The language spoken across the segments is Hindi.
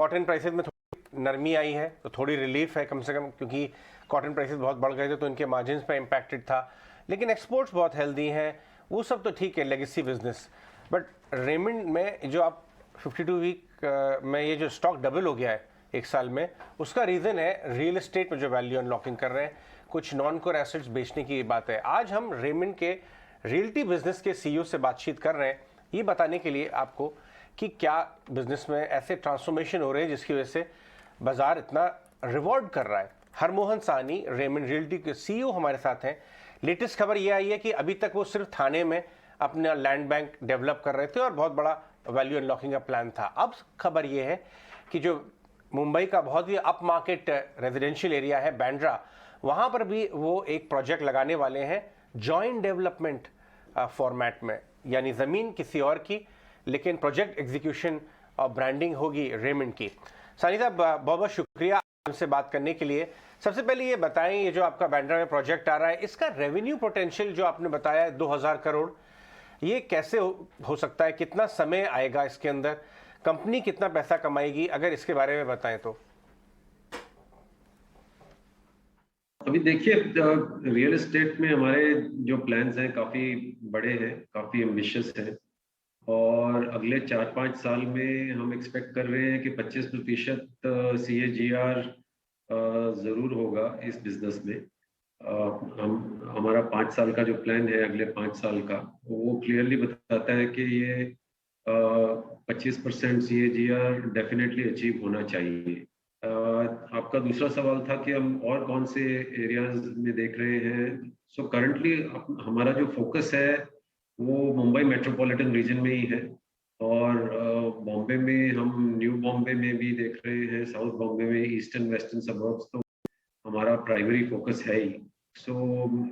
कॉटन प्राइसेस में थोड़ी नरमी आई है, तो थोड़ी रिलीफ है कम से कम, क्योंकि कॉटन प्राइसेस बहुत बढ़ गए थे तो इनके मार्जिन्स पे इम्पैक्टेड था। लेकिन एक्सपोर्ट्स बहुत हेल्दी हैं, वो सब तो ठीक है, लेगेसी बिजनेस। बट रेमंड में जो आप 52 वीक में ये जो स्टॉक डबल हो गया है एक साल में, उसका रीज़न है रियल एस्टेट में जो वैल्यू अनलॉकिंग कर रहे हैं, कुछ नॉन कोर एसेट्स बेचने की बात है। आज हम रेमंड के रियल्टी बिजनेस के सीईओ से बातचीत कर रहे हैं, ये बताने के लिए आपको कि क्या बिजनेस में ऐसे ट्रांसफॉर्मेशन हो रहे हैं जिसकी वजह से बाजार इतना रिवॉर्ड कर रहा है। हरमोहन साहनी रेमंड रियल्टी के सीईओ हमारे साथ हैं। लेटेस्ट खबर ये आई है कि अभी तक वो सिर्फ थाने में अपना लैंड बैंक डेवलप कर रहे थे और बहुत बड़ा वैल्यू अनलॉकिंग का प्लान था। अब खबर ये है कि जो मुंबई का बहुत ही अप मार्केट रेजिडेंशियल एरिया है बांद्रा, वहाँ पर भी वो एक प्रोजेक्ट लगाने वाले हैं जॉइंट डेवलपमेंट फॉर्मेट में, यानी ज़मीन किसी और की लेकिन प्रोजेक्ट एग्जीक्यूशन और ब्रांडिंग होगी रेमंड की। सानी साहब, बहुत बहुत शुक्रिया हमसे बात करने के लिए। सबसे पहले ये बताएं, ये जो आपका बांद्रा में प्रोजेक्ट आ रहा है, इसका रेवेन्यू पोटेंशियल जो आपने बताया है 2000 करोड़, ये कैसे हो सकता है, कितना समय आएगा इसके अंदर, कंपनी कितना पैसा कमाएगी, अगर इसके बारे में बताएं तो। अभी देखिए, रियल एस्टेट में हमारे जो प्लान्स हैं काफ़ी बड़े हैं, काफ़ी एम्बिशियस हैं, और अगले 4-5 साल में हम एक्सपेक्ट कर रहे हैं कि 25% CAGR ज़रूर होगा इस बिजनेस में। हमारा 5 साल का जो प्लान है अगले 5 साल का, वो क्लियरली बताता है कि ये 25% CAGR डेफिनेटली अचीव होना चाहिए। आपका दूसरा सवाल था कि हम और कौन से एरियाज में देख रहे हैं। सो करंटली हमारा जो फोकस है वो मुंबई मेट्रोपॉलिटन रीजन में ही है, और बॉम्बे में हम न्यू बॉम्बे में भी देख रहे हैं, साउथ बॉम्बे में, ईस्टर्न वेस्टर्न सबर्ब्स, तो हमारा प्राइमरी फोकस है ही। सो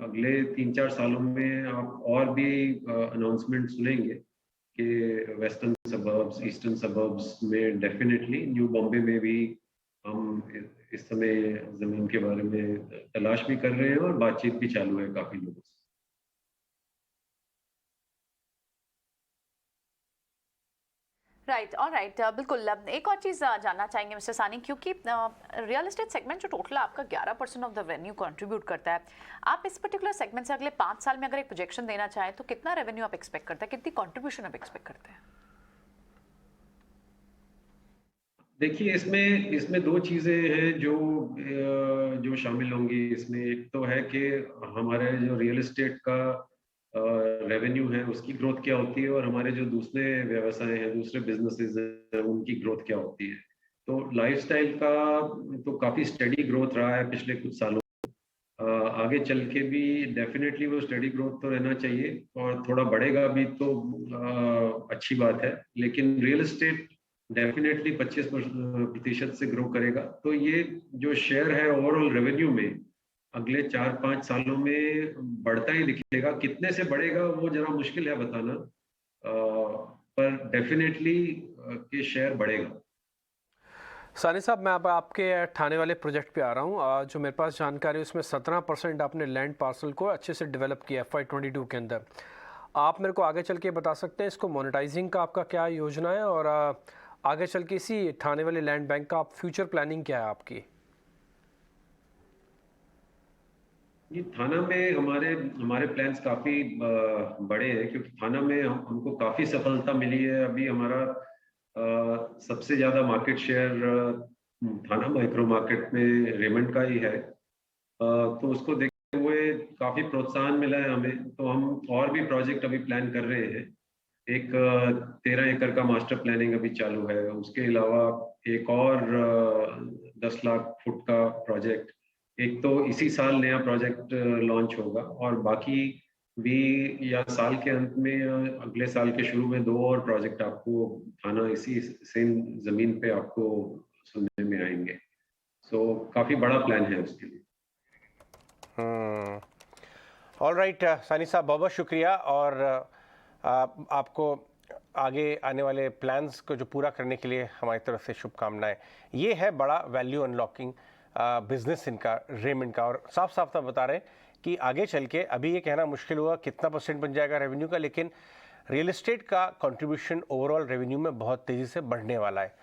अगले 3-4 सालों में आप और भी अनाउंसमेंट सुनेंगे कि वेस्टर्न सबर्ब्स, ईस्टर्न सबर्ब्स में डेफिनेटली, न्यू बॉम्बे में भी हम इस समय जमीन के बारे में तलाश भी कर रहे हैं और बातचीत भी चालू है काफी लोगों से। राइट, और राइट, बिल्कुल। एक और चीज़ जानना चाहेंगे मिस्टर सानी, क्योंकि रियल एस्टेट सेगमेंट जो टोटल आपका 11% ऑफ द रेवेन्यू कंट्रीब्यूट करता है, आप इस पर्टिकुलर सेगमेंट से अगले 5 साल में अगर एक प्रोजेक्शन देना चाहें तो कितना रेवेन्यू आप एक्सपेक्ट करते हैं, कितनी कंट्रीब्यूशन आप एक्सपेक्ट करते हैं? देखिए, इसमें दो चीजें हैं जो शामिल होंगी इसमें। एक तो है कि हमारे जो रियल एस्टेट का रेवेन्यू है उसकी ग्रोथ क्या होती है, और हमारे जो दूसरे व्यवसाय हैं, दूसरे बिजनेसेस हैं, उनकी ग्रोथ क्या होती है। तो लाइफस्टाइल का तो काफी स्टेडी ग्रोथ रहा है पिछले कुछ सालों। आगे चल के भी डेफिनेटली वो स्टडी ग्रोथ तो रहना चाहिए, और थोड़ा बढ़ेगा भी तो अच्छी बात है। लेकिन रियल एस्टेट डेफिनेटली 25% से ग्रो करेगा, तो ये जो शेयर है ओवरऑल रेवेन्यू में अगले 4-5 सालों में बढ़ता ही दिखेगा। कितने से बढ़ेगा वो जरा मुश्किल है बताना, पर डेफिनेटली के शेयर बढ़ेगा। सानी साहब, मैं अब आपके ठाणे वाले प्रोजेक्ट पे आ रहा हूँ। जो मेरे पास जानकारी है उसमें 17% आपने लैंड पार्सल को अच्छे से डेवलप किया FY22 के अंदर। आप मेरे को आगे चल के बता सकते हैं इसको मोनेटाइजिंग का आपका क्या योजना है, और आगे चल के इसी ठाणे वाले लैंड बैंक का आप फ्यूचर प्लानिंग क्या है आपकी? ये थाना में हमारे प्लान्स काफी बड़े हैं, क्योंकि थाना में हमको काफी सफलता मिली है। अभी हमारा सबसे ज्यादा मार्केट शेयर थाना माइक्रो मार्केट में रेमंड का ही है। तो उसको देखते हुए काफी प्रोत्साहन मिला है हमें, तो हम और भी प्रोजेक्ट अभी प्लान कर रहे हैं। एक 13 एकड़ का मास्टर प्लानिंग अभी चालू है, उसके अलावा एक और 10 लाख फुट का प्रोजेक्ट, एक तो इसी साल नया प्रोजेक्ट लॉन्च होगा, और बाकी भी या साल के अंत में या अगले साल के शुरू में 2 और प्रोजेक्ट आपको थाना इसी सेम जमीन पे आपको सुनने में आएंगे। सो काफी बड़ा प्लान है उसके लिए। ऑल राइट, सानी साहब, बहुत बहुत शुक्रिया, और आपको आगे आने वाले प्लान्स को जो पूरा करने के लिए हमारी तरफ से शुभकामनाएं। ये है बड़ा वैल्यू अनलॉकिंग बिजनेस इनका, रेमंड का, और साफ साफ बता रहे हैं कि आगे चल के अभी ये कहना मुश्किल हुआ कितना % बन जाएगा रेवेन्यू का, लेकिन रियल एस्टेट का कंट्रीब्यूशन ओवरऑल रेवेन्यू में बहुत तेज़ी से बढ़ने वाला है।